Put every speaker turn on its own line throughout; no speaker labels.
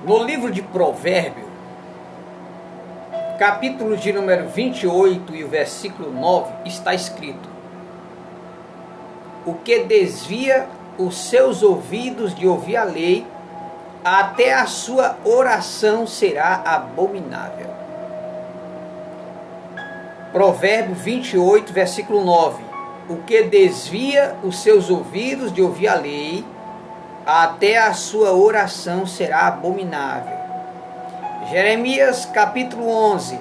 No livro de Provérbios, capítulo de número 28 e o versículo 9, está escrito: o que desvia os seus ouvidos de ouvir a lei, até a sua oração será abominável. Provérbio 28, versículo 9. O que desvia os seus ouvidos de ouvir a lei, até a sua oração será abominável. Jeremias capítulo 11,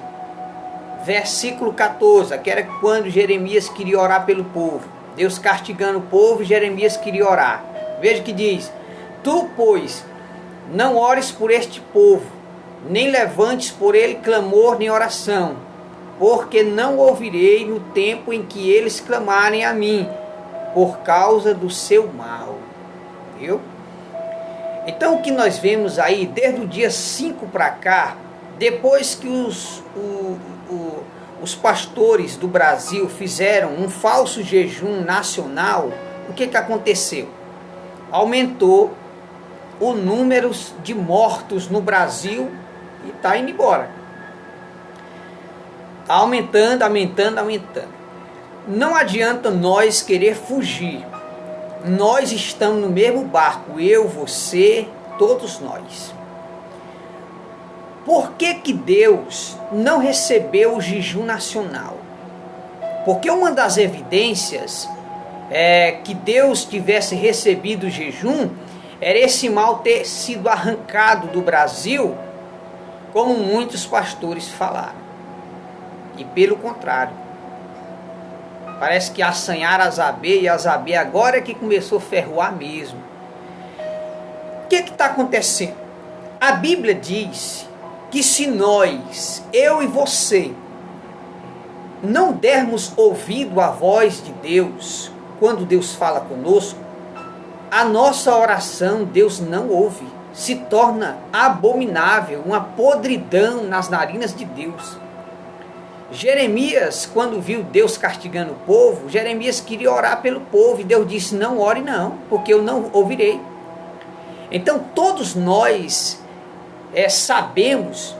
versículo 14, que era quando Jeremias queria orar pelo povo. Deus castigando o povo, Jeremias queria orar. Veja que diz: tu, pois, não ores por este povo, nem levantes por ele clamor nem oração, porque não ouvirei no tempo em que eles clamarem a mim, por causa do seu mal. Viu? Então o que nós vemos aí, desde o dia 5 para cá, depois que os pastores do Brasil fizeram um falso jejum nacional, o que aconteceu? Aumentou o número de mortos no Brasil e está indo embora. Está aumentando. Não adianta nós querer fugir. Nós estamos no mesmo barco, eu, você, todos nós. Por que Deus não recebeu o jejum nacional? Porque uma das evidências que Deus tivesse recebido o jejum era esse mal ter sido arrancado do Brasil, como muitos pastores falaram. E pelo contrário, parece que assanharam as abelhas, e as abelhas agora é que começou a ferroar mesmo. O que está acontecendo? A Bíblia diz que se nós, eu e você, não dermos ouvido à voz de Deus, quando Deus fala conosco, a nossa oração Deus não ouve, se torna abominável, uma podridão nas narinas de Deus. Jeremias, quando viu Deus castigando o povo, Jeremias queria orar pelo povo, e Deus disse: não ore não, porque eu não ouvirei. Então todos nós sabemos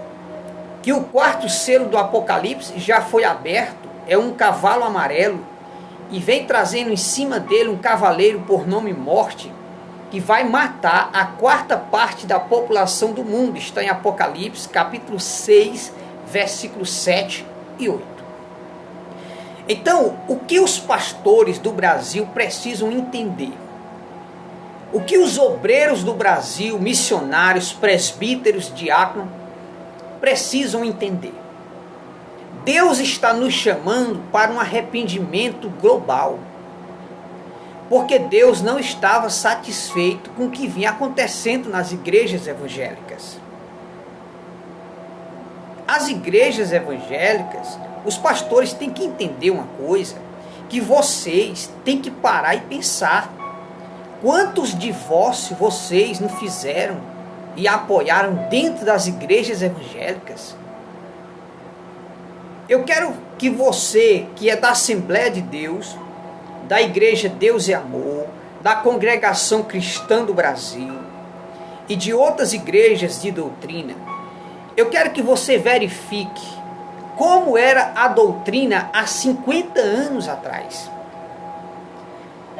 que o quarto selo do Apocalipse já foi aberto, é um cavalo amarelo, e vem trazendo em cima dele um cavaleiro por nome Morte, que vai matar a quarta parte da população do mundo. Está em Apocalipse, capítulo 6, versículos 7 e 8. Então, o que os pastores do Brasil precisam entender? O que os obreiros do Brasil, missionários, presbíteros, diáconos, precisam entender? Deus está nos chamando para um arrependimento global. Porque Deus não estava satisfeito com o que vinha acontecendo nas igrejas evangélicas. As igrejas evangélicas, os pastores têm que entender uma coisa, que vocês têm que parar e pensar. Quantos divórcios vocês não fizeram e apoiaram dentro das igrejas evangélicas? Eu quero que você, que é da Assembleia de Deus, da Igreja Deus e Amor, da Congregação Cristã do Brasil e de outras igrejas de doutrina, eu quero que você verifique como era a doutrina há 50 anos atrás.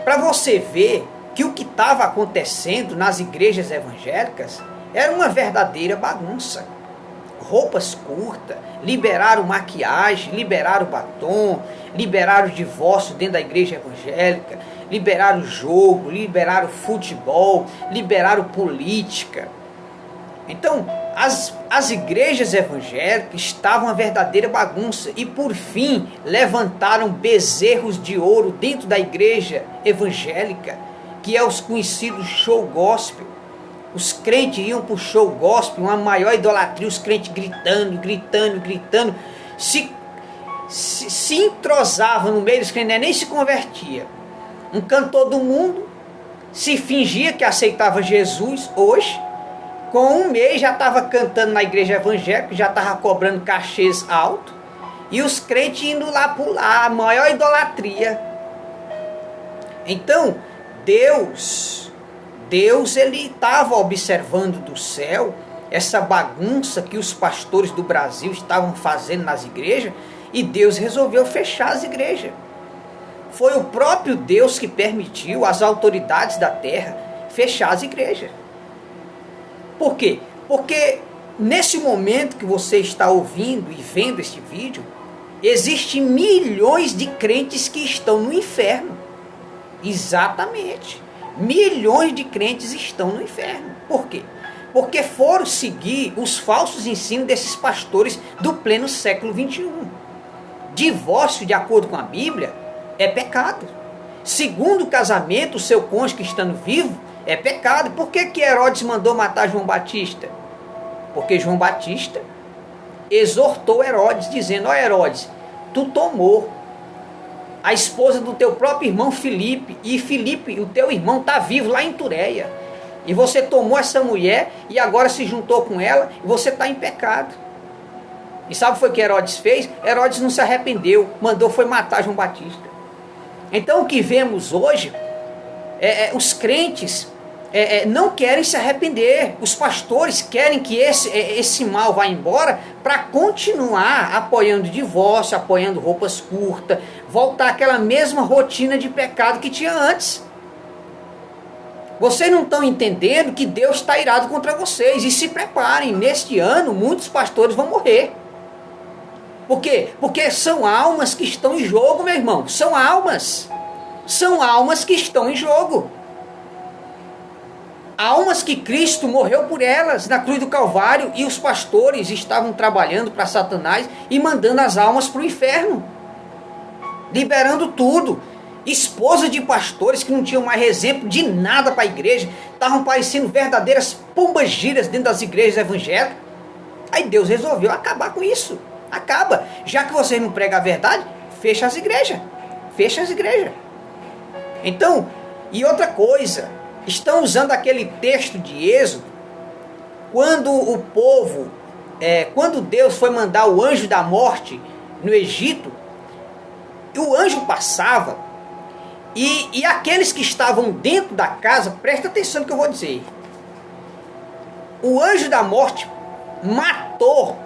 Para você ver que o que estava acontecendo nas igrejas evangélicas era uma verdadeira bagunça. Roupas curtas, liberaram maquiagem, liberaram batom, liberaram divórcio dentro da igreja evangélica, liberaram jogo, liberaram futebol, liberaram política. Então, as igrejas evangélicas estavam uma verdadeira bagunça e, por fim, levantaram bezerros de ouro dentro da igreja evangélica, que é os conhecidos show gospel. Os crentes iam para o show gospel, uma maior idolatria, os crentes gritando, se entrosavam no meio dos crentes, nem se convertia. Um cantor do mundo se fingia que aceitava Jesus hoje, com um mês já estava cantando na igreja evangélica, já estava cobrando cachês altos, e os crentes indo lá pular, a maior idolatria. Então, Deus ele estava observando do céu essa bagunça que os pastores do Brasil estavam fazendo nas igrejas, e Deus resolveu fechar as igrejas. Foi o próprio Deus que permitiu às autoridades da terra fechar as igrejas. Por quê? Porque nesse momento que você está ouvindo e vendo este vídeo, existem milhões de crentes que estão no inferno. Exatamente. Milhões de crentes estão no inferno. Por quê? Porque foram seguir os falsos ensinos desses pastores do pleno século 21. Divórcio, de acordo com a Bíblia, é pecado. Segundo o casamento, o seu cônjuge estando vivo é pecado. Por que Herodes mandou matar João Batista? Porque João Batista exortou Herodes, dizendo: ó Herodes, tu tomou a esposa do teu próprio irmão Filipe, e Filipe, o teu irmão, está vivo lá em Tureia. E você tomou essa mulher e agora se juntou com ela e você está em pecado. E sabe o que foi que Herodes fez? Herodes não se arrependeu, mandou foi matar João Batista. Então o que vemos hoje, os crentes não querem se arrepender. Os pastores querem que esse mal vá embora para continuar apoiando divórcio, apoiando roupas curtas, voltar àquela mesma rotina de pecado que tinha antes. Vocês não estão entendendo que Deus está irado contra vocês. E se preparem, neste ano muitos pastores vão morrer. Por quê? Porque são almas que estão em jogo, meu irmão. São almas. São almas que estão em jogo. Almas que Cristo morreu por elas na cruz do Calvário, e os pastores estavam trabalhando para Satanás e mandando as almas para o inferno. Liberando tudo. Esposas de pastores que não tinham mais exemplo de nada para a igreja, estavam parecendo verdadeiras pombagiras dentro das igrejas evangélicas. Aí Deus resolveu acabar com isso. Acaba. Já que vocês não pregam a verdade, fecha as igrejas. Fecha as igrejas. Então, e outra coisa, estão usando aquele texto de Êxodo, quando o povo, quando Deus foi mandar o anjo da morte no Egito, o anjo passava, e aqueles que estavam dentro da casa, presta atenção no que eu vou dizer, o anjo da morte matou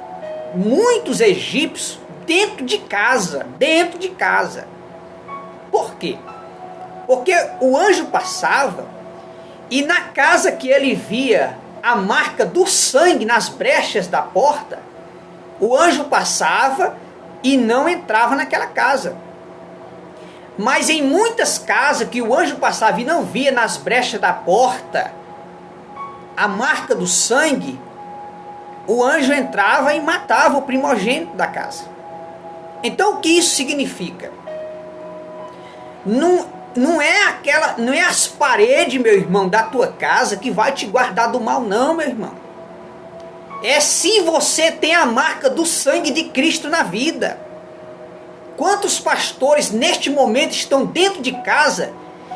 muitos egípcios dentro de casa. Por quê? Porque o anjo passava, e na casa que ele via a marca do sangue nas brechas da porta, o anjo passava e não entrava naquela casa. Mas em muitas casas que o anjo passava e não via nas brechas da porta a marca do sangue, o anjo entrava e matava o primogênito da casa. Então o que isso significa? Não é as paredes, meu irmão, da tua casa que vai te guardar do mal, não, meu irmão. É se você tem a marca do sangue de Cristo na vida. Quantos pastores neste momento estão dentro de casa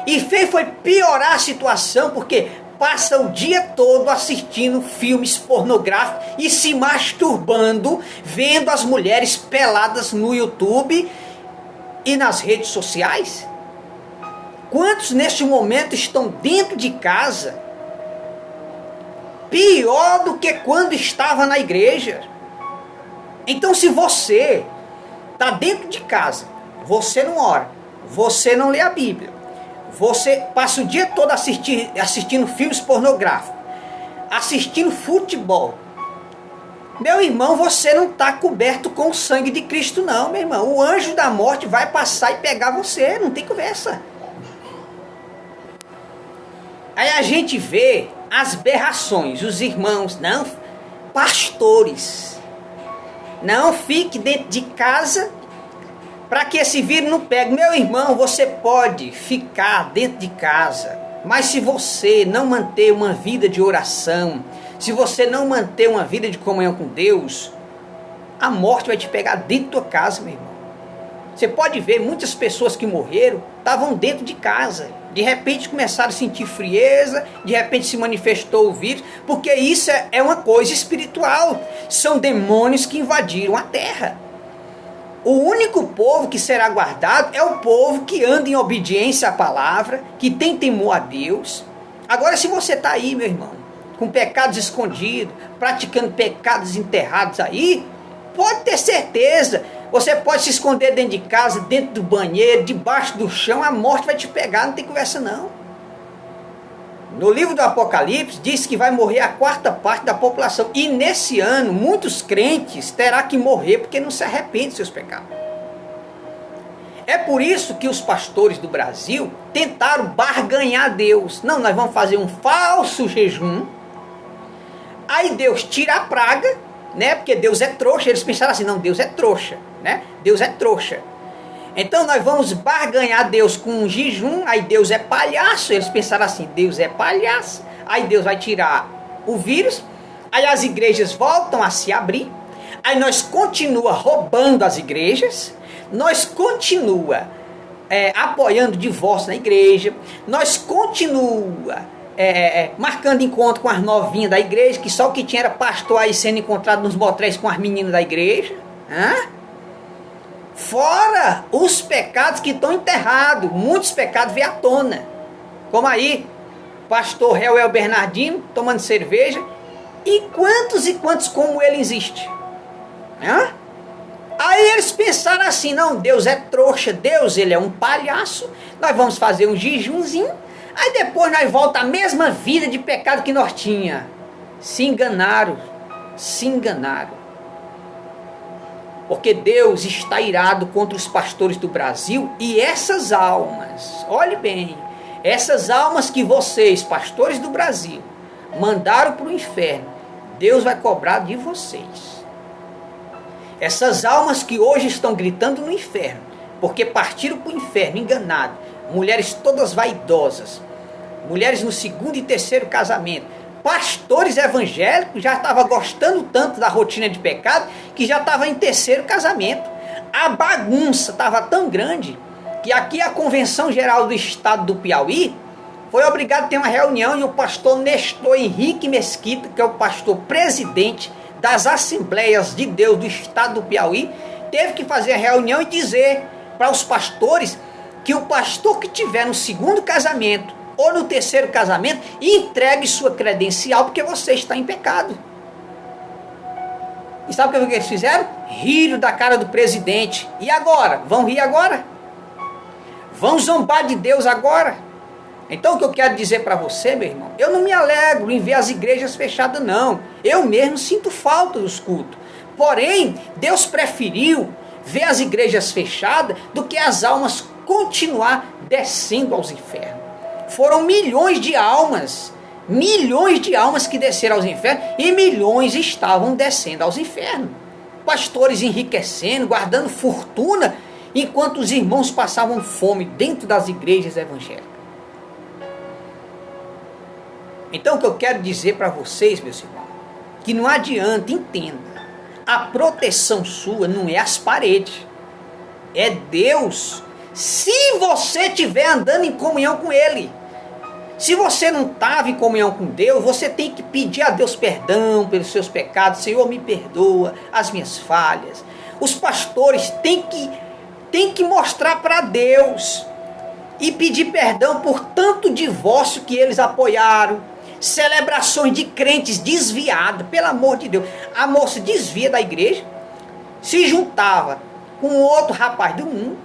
e foi piorar a situação porque passa o dia todo assistindo filmes pornográficos e se masturbando, vendo as mulheres peladas no YouTube e nas redes sociais? Quantos neste momento estão dentro de casa, pior do que quando estava na igreja? Então, se você está dentro de casa, você não ora, você não lê a Bíblia, você passa o dia todo assistindo filmes pornográficos, assistindo futebol, meu irmão, você não está coberto com o sangue de Cristo não, meu irmão. O anjo da morte vai passar e pegar você, não tem conversa. Aí a gente vê as berrações, os irmãos, não, pastores, não fique dentro de casa para que esse vírus não pegue. Meu irmão, você pode ficar dentro de casa, mas se você não manter uma vida de oração, se você não manter uma vida de comunhão com Deus, a morte vai te pegar dentro da tua casa, meu irmão. Você pode ver muitas pessoas que morreram, estavam dentro de casa. De repente começaram a sentir frieza, de repente se manifestou o vírus, porque isso é uma coisa espiritual. São demônios que invadiram a terra. O único povo que será guardado é o povo que anda em obediência à palavra, que tem temor a Deus. Agora, se você está aí, meu irmão, com pecados escondidos, praticando pecados enterrados aí, pode ter certeza, você pode se esconder dentro de casa, dentro do banheiro, debaixo do chão, a morte vai te pegar, não tem conversa não. No livro do Apocalipse diz que vai morrer a quarta parte da população, e nesse ano muitos crentes terão que morrer porque não se arrependem dos seus pecados. É por isso que os pastores do Brasil tentaram barganhar Deus. Não, nós vamos fazer um falso jejum, aí Deus tira a praga, né? Porque Deus é trouxa. Eles pensaram assim, não, Deus é trouxa, né? Deus é trouxa. Então nós vamos barganhar Deus com um jejum, aí Deus é palhaço. Eles pensaram assim, Deus é palhaço. Aí Deus vai tirar o vírus, aí as igrejas voltam a se abrir, aí nós continua roubando as igrejas, nós continua apoiando divórcio na igreja, nós continua marcando encontro com as novinhas da igreja, que só o que tinha era pastor aí sendo encontrado nos motréis com as meninas da igreja. Fora os pecados que estão enterrados, muitos pecados vêm à tona, como aí, pastor Reuel Bernardino, tomando cerveja, e quantos como ele existe. Aí eles pensaram assim, não, Deus é trouxa, Deus ele é um palhaço, nós vamos fazer um jejumzinho, aí depois nós voltamos à mesma vida de pecado que nós tínhamos. Se enganaram, se enganaram. Porque Deus está irado contra os pastores do Brasil, e essas almas, olhe bem, essas almas que vocês, pastores do Brasil, mandaram para o inferno, Deus vai cobrar de vocês. Essas almas que hoje estão gritando no inferno, porque partiram para o inferno enganados, mulheres todas vaidosas, mulheres no segundo e terceiro casamento, pastores evangélicos já estavam gostando tanto da rotina de pecado que já estavam em terceiro casamento. A bagunça estava tão grande que aqui a Convenção Geral do Estado do Piauí foi obrigada a ter uma reunião, e o pastor Nestor Henrique Mesquita, que é o pastor presidente das Assembleias de Deus do Estado do Piauí, teve que fazer a reunião e dizer para os pastores que o pastor que tiver no segundo casamento ou no terceiro casamento, entregue sua credencial, porque você está em pecado. E sabe o que eles fizeram? Riram da cara do presidente. E agora? Vão rir agora? Vão zombar de Deus agora? Então o que eu quero dizer para você, meu irmão, eu não me alegro em ver as igrejas fechadas, não. Eu mesmo sinto falta dos cultos. Porém, Deus preferiu ver as igrejas fechadas do que as almas continuar descendo aos infernos. Foram milhões de almas que desceram aos infernos, e milhões estavam descendo aos infernos. Pastores enriquecendo, guardando fortuna, enquanto os irmãos passavam fome dentro das igrejas evangélicas. Então o que eu quero dizer para vocês, meus irmãos, que não adianta, entenda, a proteção sua não é as paredes, é Deus. Se você estiver andando em comunhão com Ele, se você não estava em comunhão com Deus, você tem que pedir a Deus perdão pelos seus pecados. Senhor, me perdoa as minhas falhas. Os pastores têm que mostrar para Deus e pedir perdão por tanto divórcio que eles apoiaram, celebrações de crentes desviados, pelo amor de Deus. A moça desvia da igreja, se juntava com outro rapaz do mundo,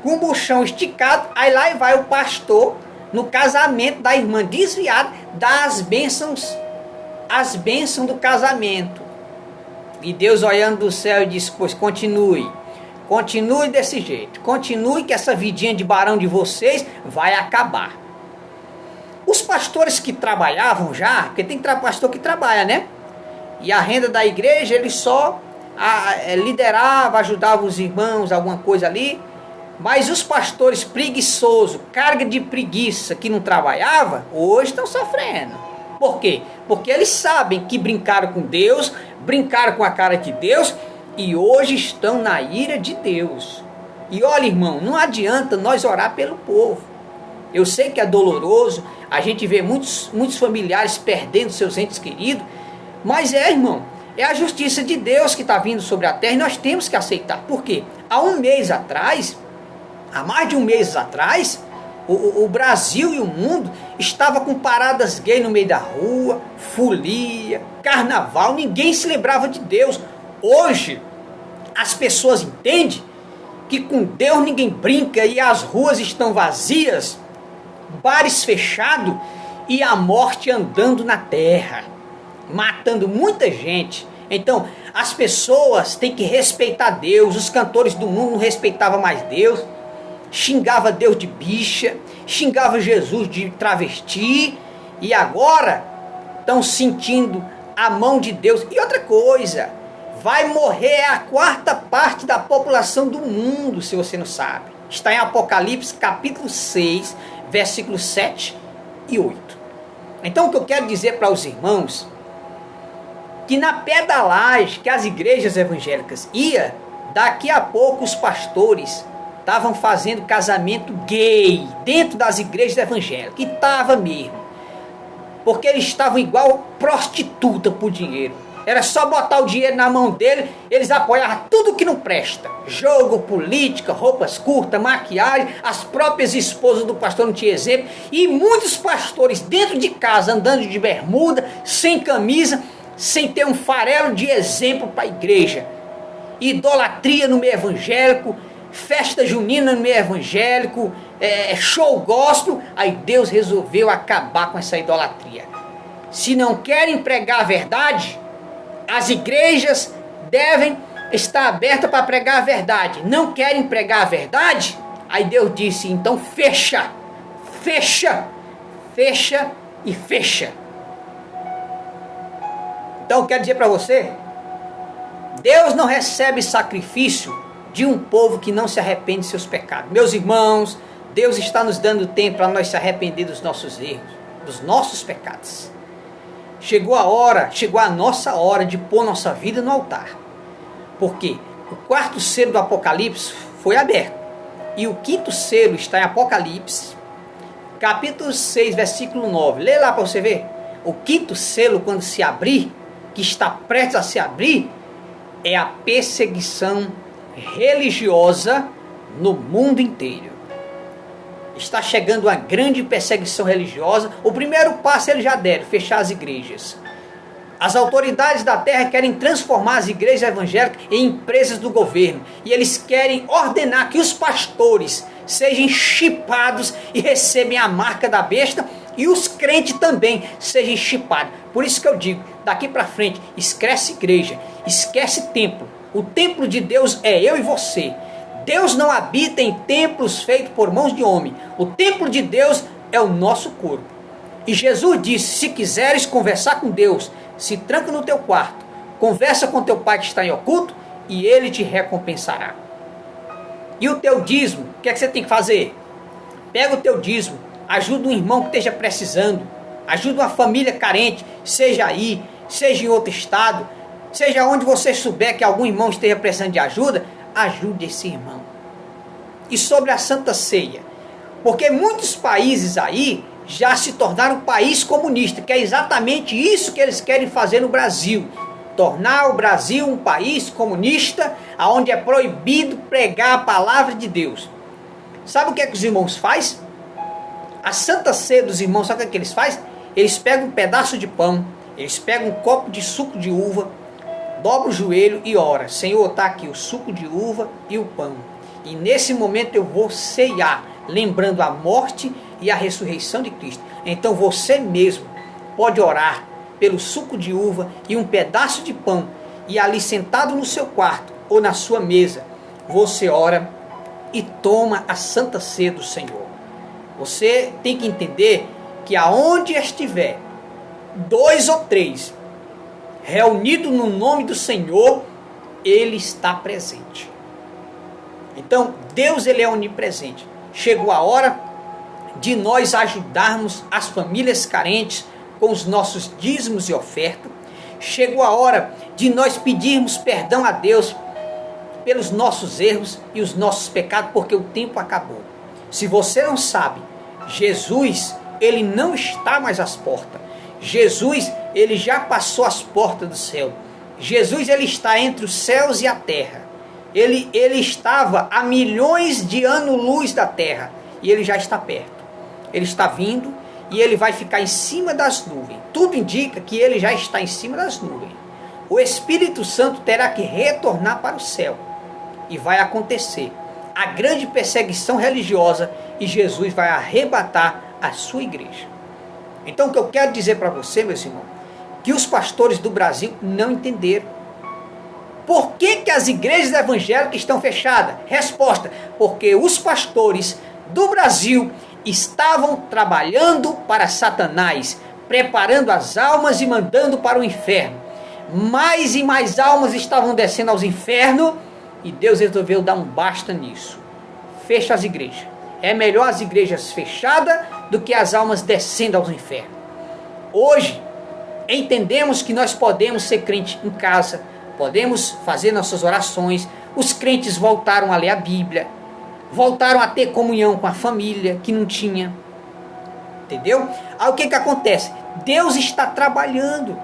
com o buchão esticado, aí lá vai o pastor, no casamento da irmã desviada, dá as bênçãos do casamento. E Deus olhando do céu e disse, pois continue desse jeito, continue que essa vidinha de barão de vocês vai acabar. Os pastores que trabalhavam já, porque tem pastor que trabalha, né? E a renda da igreja, ele só liderava, ajudava os irmãos, alguma coisa ali. Mas os pastores preguiçosos, carga de preguiça, que não trabalhava, hoje estão sofrendo. Por quê? Porque eles sabem que brincaram com Deus, brincaram com a cara de Deus, e hoje estão na ira de Deus. E olha, irmão, não adianta nós orar pelo povo. Eu sei que é doloroso, a gente vê muitos familiares perdendo seus entes queridos, mas irmão, é a justiça de Deus que está vindo sobre a terra, e nós temos que aceitar. Por quê? Há mais de um mês atrás, o Brasil e o mundo estava com paradas gay no meio da rua, folia, carnaval, ninguém se lembrava de Deus. Hoje, as pessoas entendem que com Deus ninguém brinca e as ruas estão vazias, bares fechados e a morte andando na terra, matando muita gente. Então, as pessoas têm que respeitar Deus. Os cantores do mundo não respeitavam mais Deus, xingava Deus de bicha, xingava Jesus de travesti, e agora estão sentindo a mão de Deus. E outra coisa, vai morrer a 4ª parte da população do mundo, se você não sabe. Está em Apocalipse capítulo 6, versículos 7 e 8. Então o que eu quero dizer para os irmãos, que na pedalagem que as igrejas evangélicas iam, daqui a pouco os pastores estavam fazendo casamento gay dentro das igrejas evangélicas. E estava mesmo. Porque eles estavam igual prostituta por dinheiro. Era só botar o dinheiro na mão dele, eles apoiavam tudo que não presta. Jogo, política, roupas curtas, maquiagem. As próprias esposas do pastor não tinham exemplo. E muitos pastores dentro de casa, andando de bermuda, sem camisa, sem ter um farelo de exemplo para a igreja. Idolatria no meio evangélico, festa junina no meio evangélico, show gospel. Aí Deus resolveu acabar com essa idolatria. Se não querem pregar a verdade, as igrejas devem estar abertas para pregar a verdade. Não querem pregar a verdade? Aí Deus disse, então fecha, fecha, fecha e fecha. Então eu quero dizer para você, Deus não recebe sacrifício de um povo que não se arrepende de seus pecados. Meus irmãos, Deus está nos dando tempo para nós se arrepender dos nossos erros, dos nossos pecados. Chegou a hora, chegou a nossa hora de pôr nossa vida no altar. Porque o 4º selo do Apocalipse foi aberto. E o 5º selo está em Apocalipse, capítulo 6, versículo 9. Lê lá para você ver. O 5º selo, quando se abrir, que está prestes a se abrir, é a perseguição religiosa no mundo inteiro. Está chegando uma grande perseguição religiosa. O primeiro passo eles já deram, fechar as igrejas. As autoridades da terra querem transformar as igrejas evangélicas em empresas do governo. E eles querem ordenar que os pastores sejam chipados e recebem a marca da besta. E os crentes também sejam chipados. Por isso que eu digo, daqui para frente, esquece igreja, esquece templo. O templo de Deus é eu e você. Deus não habita em templos feitos por mãos de homem. O templo de Deus é o nosso corpo. E Jesus disse, se quiseres conversar com Deus, se tranca no teu quarto, conversa com teu pai que está em oculto, e ele te recompensará. E o teu dízimo, o que é que você tem que fazer? Pega o teu dízimo, ajuda um irmão que esteja precisando, ajuda uma família carente, seja aí, seja em outro estado, seja onde você souber que algum irmão esteja precisando de ajuda, ajude esse irmão. E sobre a Santa Ceia, porque muitos países aí já se tornaram país comunista, que é exatamente isso que eles querem fazer no Brasil. Tornar o Brasil um país comunista, onde é proibido pregar a palavra de Deus. Sabe o que é que os irmãos fazem? A Santa Ceia dos irmãos, sabe o que eles fazem? Eles pegam um pedaço de pão, eles pegam um copo de suco de uva, dobra o joelho e ora, Senhor, está aqui o suco de uva e o pão. E nesse momento eu vou ceiar, lembrando a morte e a ressurreição de Cristo. Então você mesmo pode orar pelo suco de uva e um pedaço de pão, e ali sentado no seu quarto ou na sua mesa, você ora e toma a Santa Ceia do Senhor. Você tem que entender que aonde estiver 2 ou 3 reunidos no nome do Senhor, Ele está presente. Então, Deus ele é onipresente. Chegou a hora de nós ajudarmos as famílias carentes com os nossos dízimos e ofertas. Chegou a hora de nós pedirmos perdão a Deus pelos nossos erros e os nossos pecados, porque o tempo acabou. Se você não sabe, Jesus, ele não está mais às portas. Jesus, ele já passou as portas do céu. Jesus, ele está entre os céus e a terra. Ele estava a milhões de anos-luz da terra. E ele já está perto. Ele está vindo e ele vai ficar em cima das nuvens. Tudo indica que ele já está em cima das nuvens. O Espírito Santo terá que retornar para o céu. E vai acontecer a grande perseguição religiosa e Jesus vai arrebatar a sua igreja. Então o que eu quero dizer para você, meus irmãos, que os pastores do Brasil não entenderam. Por que as igrejas evangélicas estão fechadas? Resposta: porque os pastores do Brasil estavam trabalhando para Satanás, preparando as almas e mandando para o inferno. Mais e mais almas estavam descendo aos infernos e Deus resolveu dar um basta nisso. Fecha as igrejas. É melhor as igrejas fechadas do que as almas descendo aos infernos. Hoje, entendemos que nós podemos ser crente em casa, podemos fazer nossas orações. Os crentes voltaram a ler a Bíblia, voltaram a ter comunhão com a família, que não tinha. Entendeu? Aí o que acontece? Deus está trabalhando.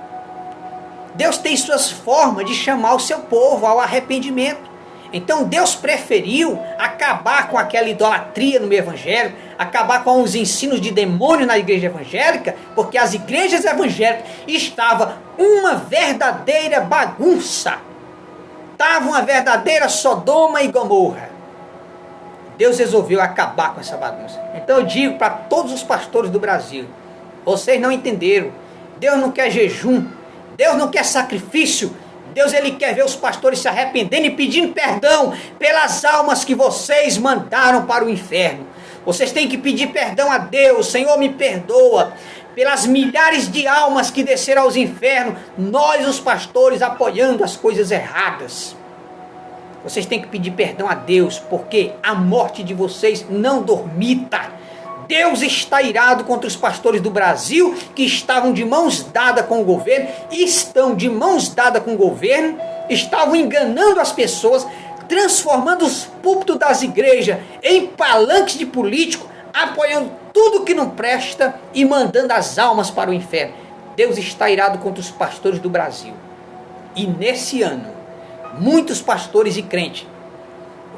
Deus tem suas formas de chamar o seu povo ao arrependimento. Então Deus preferiu acabar com aquela idolatria no meio evangélico, acabar com os ensinos de demônio na igreja evangélica, porque as igrejas evangélicas estavam uma verdadeira bagunça. Estava uma verdadeira Sodoma e Gomorra. Deus resolveu acabar com essa bagunça. Então eu digo para todos os pastores do Brasil: vocês não entenderam. Deus não quer jejum, Deus não quer sacrifício. Deus, ele quer ver os pastores se arrependendo e pedindo perdão pelas almas que vocês mandaram para o inferno. Vocês têm que pedir perdão a Deus. Senhor, me perdoa pelas milhares de almas que desceram aos infernos, nós os pastores apoiando as coisas erradas. Vocês têm que pedir perdão a Deus, porque a morte de vocês não dormita. Deus está irado contra os pastores do Brasil que estavam de mãos dadas com o governo, estão de mãos dadas com o governo, estavam enganando as pessoas, transformando os púlpitos das igrejas em palanques de político, apoiando tudo que não presta e mandando as almas para o inferno. Deus está irado contra os pastores do Brasil. E nesse ano, muitos pastores e crentes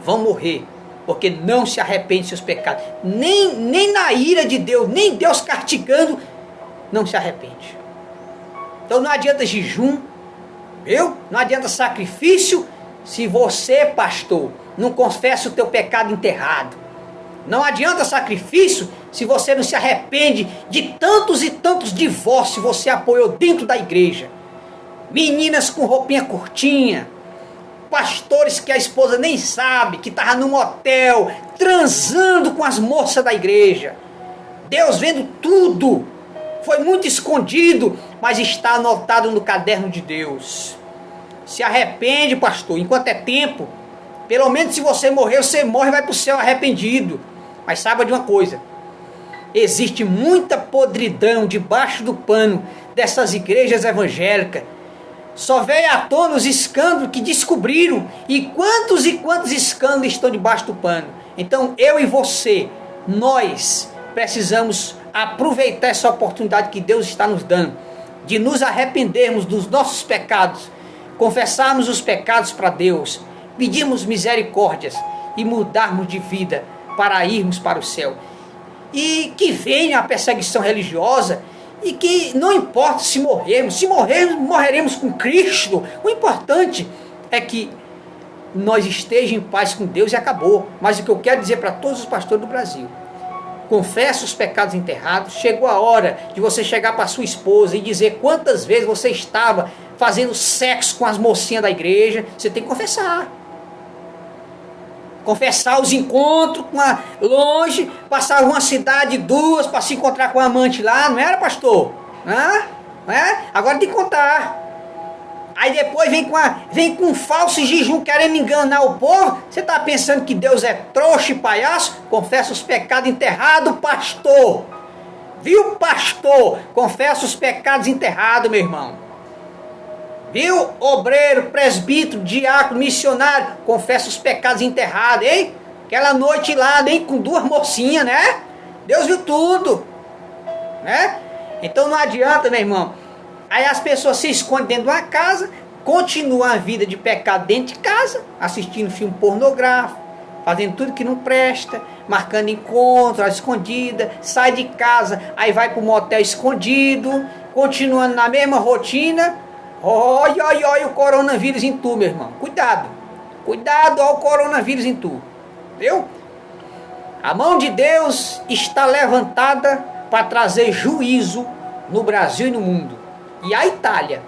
vão morrer, porque não se arrepende de seus pecados. Nem na ira de Deus, nem Deus castigando, não se arrepende. Então não adianta jejum, viu? Não adianta sacrifício, se você, pastor, não confessa o teu pecado enterrado. Não adianta sacrifício, se você não se arrepende de tantos e tantos divórcios você apoiou dentro da igreja. Meninas com roupinha curtinha, pastores que a esposa nem sabe, que estava num hotel, transando com as moças da igreja. Deus vendo tudo. Foi muito escondido, mas está anotado no caderno de Deus. Se arrepende, pastor, enquanto é tempo. Pelo menos se você morrer, você morre e vai para o céu arrependido. Mas saiba de uma coisa: existe muita podridão debaixo do pano dessas igrejas evangélicas. Só veio à tona os escândalos que descobriram. E quantos escândalos estão debaixo do pano. Então eu e você, nós precisamos aproveitar essa oportunidade que Deus está nos dando, de nos arrependermos dos nossos pecados, confessarmos os pecados para Deus, pedirmos misericórdias e mudarmos de vida para irmos para o céu. E que venha a perseguição religiosa, e que não importa se morrermos, morreremos com Cristo. O importante é que nós estejamos em paz com Deus e acabou. Mas o que eu quero dizer para todos os pastores do Brasil: confessa os pecados enterrados. Chegou a hora de você chegar para sua esposa e dizer quantas vezes você estava fazendo sexo com as mocinhas da igreja. Você tem que confessar. Confessar os encontros longe, passar uma cidade, duas, para se encontrar com a amante lá, não era, pastor? Não é? Agora tem que contar. Aí depois vem com um falso jejum, querendo enganar o povo. Você está pensando que Deus é trouxa e palhaço? Confessa os pecados enterrados, pastor. Viu, pastor? Confessa os pecados enterrados, meu irmão. Viu, obreiro, presbítero, diácono, missionário, confessa os pecados enterrados, hein? Aquela noite lá, nem com duas mocinhas, né? Deus viu tudo, né? Então não adianta, meu irmão. Aí as pessoas se escondem dentro de uma casa, continuam a vida de pecado dentro de casa, assistindo filme pornográfico, fazendo tudo que não presta, marcando encontro, às escondidas, sai de casa, aí vai para o motel escondido, continuando na mesma rotina. Olha o coronavírus em tu, meu irmão. Cuidado, cuidado ao coronavírus em tu. Viu? A mão de Deus está levantada para trazer juízo no Brasil e no mundo. E a Itália,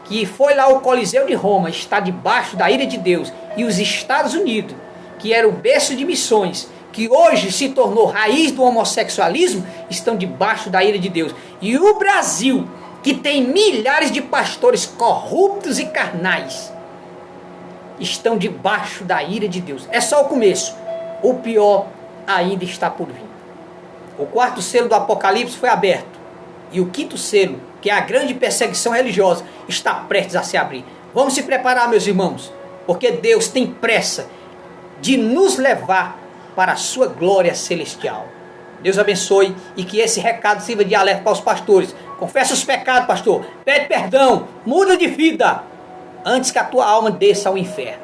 que foi lá o Coliseu de Roma, está debaixo da ira de Deus. E os Estados Unidos, que era o berço de missões, que hoje se tornou raiz do homossexualismo, estão debaixo da ira de Deus. E o Brasil, que tem milhares de pastores corruptos e carnais, estão debaixo da ira de Deus. É só o começo. O pior ainda está por vir. O quarto selo do Apocalipse foi aberto. E o quinto selo, que é a grande perseguição religiosa, está prestes a se abrir. Vamos se preparar, meus irmãos, porque Deus tem pressa de nos levar para a sua glória celestial. Deus abençoe e que esse recado sirva de alerta para os pastores. Confessa os pecados, pastor. Pede perdão. Muda de vida antes que a tua alma desça ao inferno.